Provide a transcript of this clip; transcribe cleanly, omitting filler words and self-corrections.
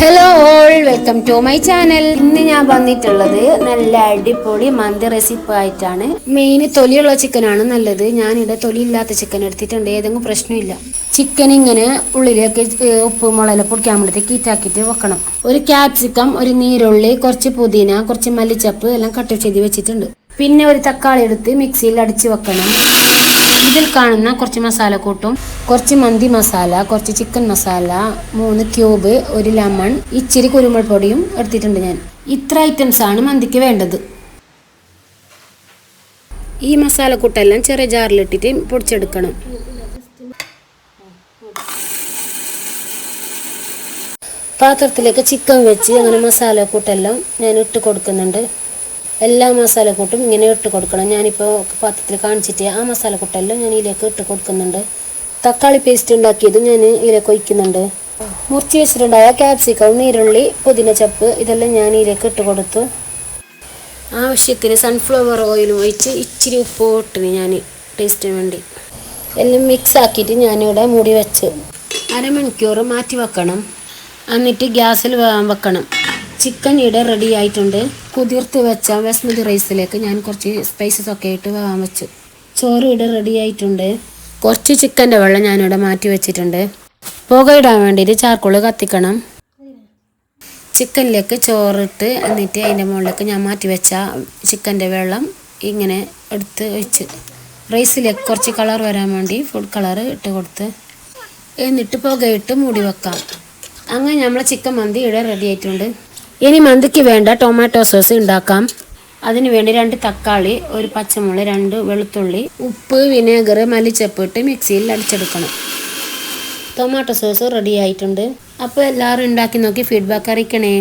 Hello all, welcome to my channel. ഇന്ന് ഞാൻ വന്നിട്ടുള്ളത് നല്ല അടിപൊളി മന്തി റെസിപ്പി ആയിട്ടാണ്. മെയിൻ തൊലിയുള്ള ചിക്കനാണ് നല്ലത്. ഞാനിവിടെ തൊലിയില്ലാത്ത ചിക്കൻ എടുത്തിട്ടുണ്ട്, ഏതെങ്കിലും പ്രശ്നമില്ല. ചിക്കൻ ഇങ്ങനെ ഉള്ളിലേക്ക് ഉപ്പ് മുളക് പൊടിക്കാൻ വേണ്ടിയിട്ട് കീറ്റാക്കിയിട്ട് വെക്കണം. ഒരു ക്യാപ്സിക്കം, ഒരു നീരുള്ളി, കുറച്ച് പുതിന, കുറച്ച് മല്ലിച്ചപ്പ് എല്ലാം കട്ട് ചെയ്ത് വെച്ചിട്ടുണ്ട്. പിന്നെ ഒരു തക്കാളി എടുത്ത് മിക്സിയിൽ അടിച്ച് വെക്കണം. ഇതിൽ കാണുന്ന കുറച്ച് മസാല കൂട്ടും, കുറച്ച് മന്തി മസാല, കുറച്ച് ചിക്കൻ മസാല, 3 ക്യൂബ്, ഒരു ലെമൺ, ഇച്ചിരി കുരുമുളക് പൊടിയും എടുത്തിട്ടുണ്ട് ഞാൻ. ഇത്ര ഐറ്റംസ് ആണ് മന്തിക്ക് വേണ്ടത്. ഈ മസാല കൂട്ടെല്ലാം ചെറിയ ജാറിലിട്ടിട്ട് പൊടിച്ചെടുക്കണം. പാത്രത്തിലേക്ക് ചിക്കൻ വെച്ച് അങ്ങനെ മസാല കൂട്ടെല്ലാം ഞാൻ ഇട്ട് കൊടുക്കുന്നുണ്ട്. എല്ലാ മസാലക്കൂട്ടും ഇങ്ങനെ ഇട്ട് കൊടുക്കണം. ഞാനിപ്പോൾ പാത്രത്തിൽ കാണിച്ചിട്ട് ആ മസാലക്കൂട്ടെല്ലാം ഞാൻ ഇതിലേക്ക് ഇട്ട് കൊടുക്കുന്നുണ്ട്. തക്കാളി പേസ്റ്റ് ഉണ്ടാക്കിയത് ഞാൻ ഇതിലേക്ക് ഒഴിക്കുന്നുണ്ട്. മുറിച്ച് വെച്ചിട്ടുണ്ടായ ക്യാപ്സിക്കം, നീരുള്ളി, പുതിന ചപ്പ് ഇതെല്ലാം ഞാൻ ഇതിലേക്ക് ഇട്ട് കൊടുത്തു. ആവശ്യത്തിന് സൺഫ്ലവർ ഓയിൽ ഒഴിച്ച് ഇച്ചിരി ഉപ്പ് ഇട്ടിന് ഞാൻ ടേസ്റ്റിന് വേണ്ടി. എല്ലാം മിക്സ് ആക്കിയിട്ട് ഞാനിവിടെ മൂടി വെച്ച് അരമണിക്കൂർ മാറ്റി വെക്കണം. എന്നിട്ട് ഗ്യാസിൽ വെക്കണം. ചിക്കൻ ഇവിടെ റെഡി ആയിട്ടുണ്ട്. കുതിർത്ത് വെച്ച ബസ്മതി റൈസിലേക്ക് ഞാൻ കുറച്ച് സ്പൈസസ് ഒക്കെ ഇട്ട് വേവാൻ വെച്ചു. ചോറ് ഇവിടെ റെഡി ആയിട്ടുണ്ട്. കുറച്ച് ചിക്കൻ്റെ വെള്ളം ഞാനിവിടെ മാറ്റി വെച്ചിട്ടുണ്ട്. പുകയിടാൻ വേണ്ടിയിട്ട് ചാർക്കോള് കത്തിക്കണം. ചിക്കനിലേക്ക് ചോറിട്ട് എന്നിട്ട് അതിൻ്റെ മുകളിലേക്ക് ഞാൻ മാറ്റി വെച്ച ചിക്കൻ്റെ വെള്ളം ഇങ്ങനെ എടുത്ത് ഒഴിച്ച് റൈസിലേക്ക് കുറച്ച് കളർ വരാൻ വേണ്ടി ഫുഡ് കളർ ഇട്ട് കൊടുത്ത് എന്നിട്ട് പുകയിട്ട് മൂടി വെക്കാം. അങ്ങനെ നമ്മളെ ചിക്കൻ മന്തി ഇവിടെ റെഡി ആയിട്ടുണ്ട്. ഇനി മന്തിക്ക് വേണ്ട ടൊമാറ്റോ സോസ് ഉണ്ടാക്കാം. അതിന് വേണ്ടി 2 തക്കാളി, ഒരു പച്ചമുളക്, 2 വെളുത്തുള്ളി, ഉപ്പ്, വിനേഗർ, മല്ലിച്ചപ്പ് ഇട്ട് മിക്സിയിൽ അടിച്ചെടുക്കണം. ടൊമാറ്റോ സോസ് റെഡി ആയിട്ടുണ്ട്. അപ്പോൾ എല്ലാവരും ഉണ്ടാക്കി നോക്കി ഫീഡ്ബാക്ക് അറിയിക്കണേ.